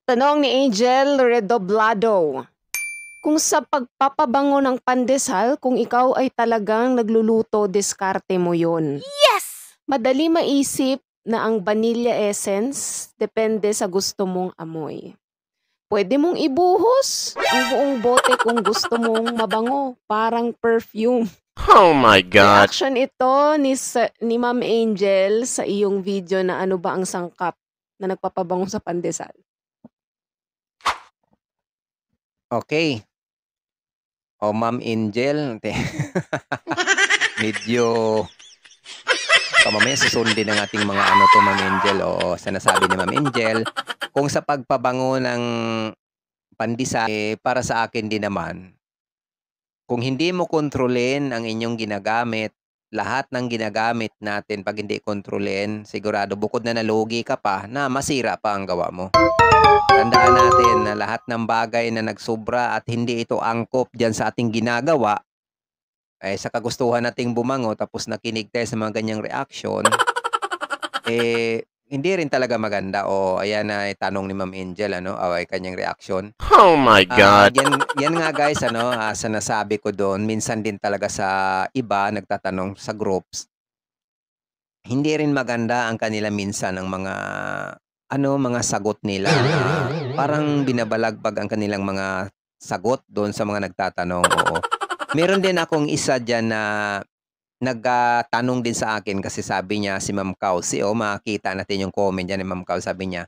Tanong ni Angel Redoblado. Kung sa pagpapabango ng pandesal, kung ikaw ay talagang nagluluto, diskarte mo yun. Yes! Madali maisip na ang vanilla essence depende sa gusto mong amoy. Pwede mong ibuhos ang buong bote kung gusto mong mabango, parang perfume. Oh my God. Reaction ito ni Ma'am Angel sa iyong video na ano ba ang sangkap na nagpapabango sa pandesal. Okay. O Ma'am Angel, medyo mamaya susundin ng ating mga ano to Ma'am Angel. O sinasabi ni Ma'am Angel, kung sa pagpabango ng pandesal, para sa akin din naman, kung hindi mo kontrolin ang inyong ginagamit, lahat ng ginagamit natin pag hindi kontrolin, sigurado bukod na nalugi ka pa, na masira pa ang gawa mo. Tandaan natin na lahat ng bagay na nagsobra at hindi ito angkop dyan sa ating ginagawa, ay sa kagustuhan nating bumango tapos nakinig tayo sa mga ganyang reaction, hindi rin talaga maganda. O ayan na tanong ni Ma'am Angel, ay kanyang reaction. Oh my God. Yan nga guys, sa nasabi ko doon, minsan din talaga sa iba nagtatanong sa groups, hindi rin maganda ang kanila minsan ang mga sagot nila. Parang binabalagbag ang kanilang mga sagot doon sa mga nagtatanong. Oo. Meron din akong isa dyan na nagtanong din sa akin kasi sabi niya si Ma'am Kausi, makita natin yung comment dyan ni Ma'am Kausi, sabi niya,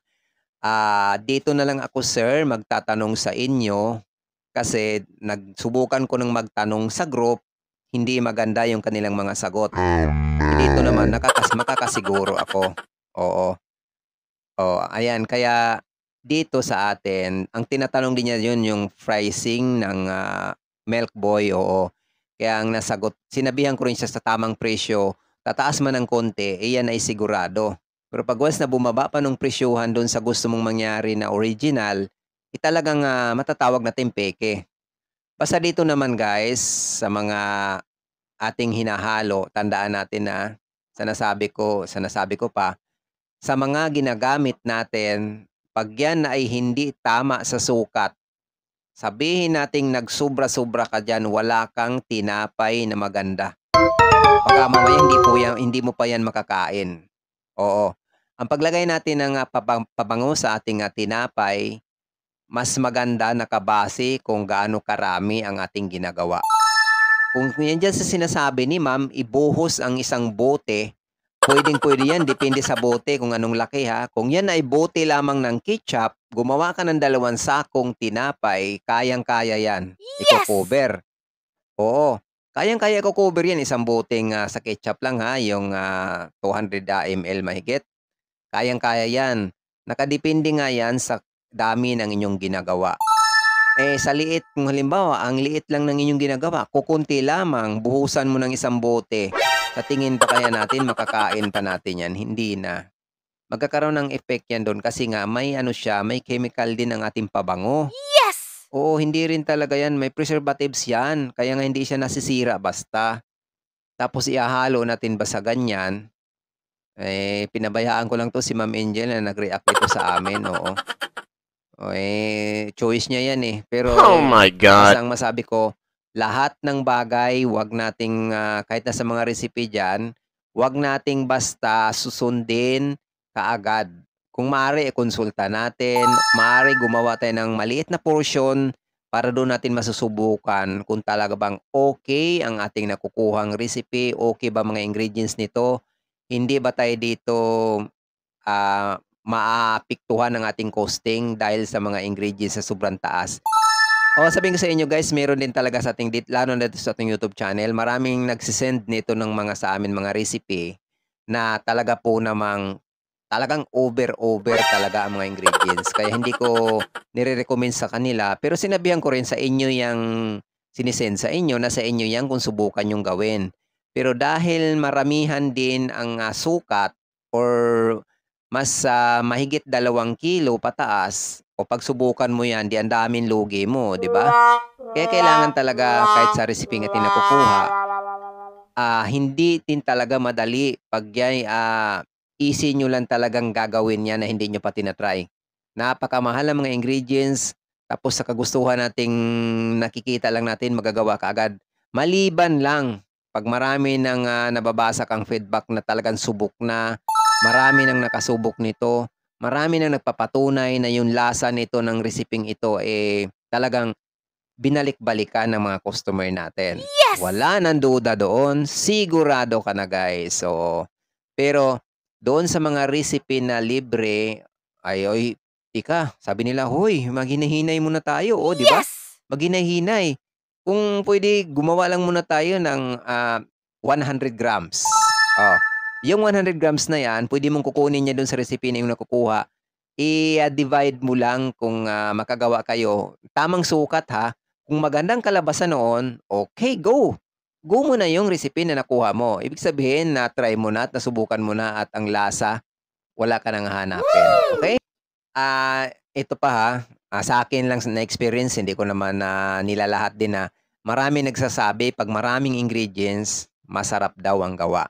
dito na lang ako sir magtatanong sa inyo kasi nagsubukan ko ng magtanong sa group, hindi maganda yung kanilang mga sagot. Dito naman makakasiguro ako. Oo. Ayan, kaya dito sa atin, ang tinatanong din niya yun yung pricing ng Milk Boy, oo. Kaya ang nasagot, sinabihan ko rin siya sa tamang presyo, tataas man ng konti, yan ay sigurado. Pero pag once na bumaba pa nung presyuhan doon sa gusto mong mangyari na original, talagang matatawag natin peke. Basta dito naman guys, sa mga ating hinahalo, tandaan natin na sinasabi ko pa, sa mga ginagamit natin, pag yan ay hindi tama sa sukat, sabihin nating nagsobra-sobra ka dyan, wala kang tinapay na maganda. Baka mamaya hindi mo pa yan makakain. Oo. Ang paglagay natin ng pabango sa ating tinapay, mas maganda nakabase kung gaano karami ang ating ginagawa. Kung yan dyan sa sinasabi ni Ma'am, ibuhos ang isang bote, pwede yan, depende sa bote kung anong laki ha. Kung yan ay bote lamang ng ketchup, gumawa ka ng 2 sakong tinapay, kayang-kaya yan. Iko-cover. Oo, kayang-kaya iko-cover yan, isang boteng sa ketchup lang ha, yung 200 ml mahigit. Kayang-kaya yan. Nakadepende nga yan sa dami ng inyong ginagawa. Sa liit, kung halimbawa, ang liit lang ng inyong ginagawa, kukunti lamang, buhusan mo ng isang bote. Sa tingin pa kaya natin, makakain pa natin yan? Hindi na. Magkakaroon ng effect yan doon kasi nga may may chemical din ang ating pabango. Yes! Oo, hindi rin talaga yan. May preservatives yan. Kaya nga hindi siya nasisira basta. Tapos ihahalo natin ba sa ganyan? Pinabayaan ko lang to si Ma'am Angel na nag-react ito sa amin. Oo. Choice niya yan eh. Pero Oh my God. ang masabi ko, lahat ng bagay, wag nating, kahit na sa mga recipe dyan, wag nating basta susundin kaagad. Kung maaari, konsulta natin. Maaari gumawa tayo ng maliit na portion para doon natin masusubukan kung talaga bang okay ang ating nakukuhang recipe, okay ba mga ingredients nito, hindi ba tayo dito maapektuhan ng ating costing dahil sa mga ingredients sa sobrang taas. Sabihin ko sa inyo guys, meron din talaga sa ating, lalo na dito sa ating YouTube channel, maraming nagsisend nito ng mga sa amin mga recipe na talaga po namang talagang over talaga ang mga ingredients. Kaya hindi ko nire-recommend sa kanila. Pero sinabihan ko rin sa inyo yung sinisend sa inyo, na sa inyo yan kung subukan yung gawin. Pero dahil maramihan din ang sukat or mas mahigit 2 kilo pataas, o pagsubukan mo yan, di ang daming lugi mo, di ba? Kaya kailangan talaga kahit sa recipe nga nakukuha, hindi din talaga madali pag yan, easy nyo lang talagang gagawin yan na hindi nyo pa tinatry. Napakamahal ang mga ingredients, tapos sa kagustuhan nating nakikita lang natin, magagawa kaagad. Maliban lang 'pag marami ng, nababasa kang feedback na talagang subok na, marami ng nakasubok nito, marami ng nagpapatunay na yung lasa nito ng resepeng ito, talagang binalik-balikan ng mga customer natin. Wala ng duda doon, sigurado ka na guys. So, pero doon sa mga recipe na libre, oy, tika, sabi nila, "Hoy, maghinay-hinay muna tayo." Oh, 'di ba? Maghinay-hinay. Kung pwede, gumawa lang muna tayo ng 100 grams. Oh, yung 100 grams na yan, pwede mong kukunin niya doon sa recipe na yung nakukuha. I-divide mo lang kung makagawa kayo. Tamang sukat ha. Kung magandang kalabasan noon, okay, go. Go mo na yung recipe na nakuha mo. Ibig sabihin na try mo na at nasubukan mo na at ang lasa, wala ka nang hahanapin. Okay? Ito pa ha, sa akin lang na experience, hindi ko naman nilalahat din na marami nagsasabi pag maraming ingredients, masarap daw ang gawa.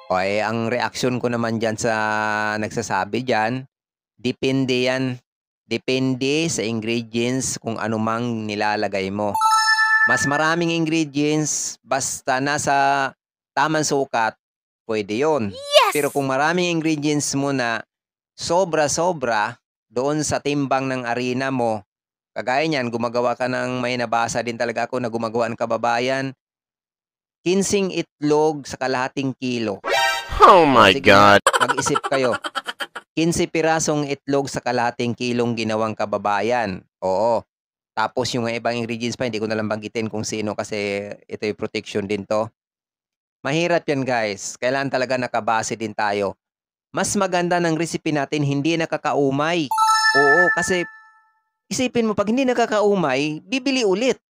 Okay, ang reaksyon ko naman dyan sa nagsasabi dyan, depende yan. Depende sa ingredients kung ano mang nilalagay mo. Mas maraming ingredients, basta nasa tamang sukat, pwede yun. Pero kung maraming ingredients mo na sobra-sobra doon sa timbang ng arena mo, kagaya niyan, gumagawa ka ng, may nabasa din talaga ako na gumagawa ng kababayan, 15 itlog sa kalahating kilo. Oh my Sige, God. mag-isip kayo. 15 pirasong itlog sa kalahating kilong ginawang kababayan. Oo. Tapos yung ibang ingredients pa, hindi ko na lang banggitin kung sino kasi ito yung protection din to. Mahirap yan guys. Kailangan talaga nakabase din tayo. Mas maganda ng recipe natin hindi nakakaumay. Oo, kasi isipin mo, pag hindi nakakaumay, bibili ulit.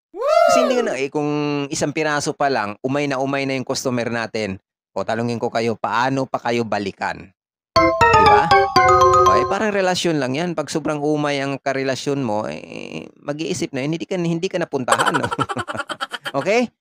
Kasi hindi na, kung isang piraso pa lang, umay na yung customer natin. O talungin ko kayo, paano pa kayo balikan? Diba? Okay, parang relasyon lang yan. Pag sobrang umay ang karelasyon mo, mag-iisip na, hindi ka napuntahan. No? Okay?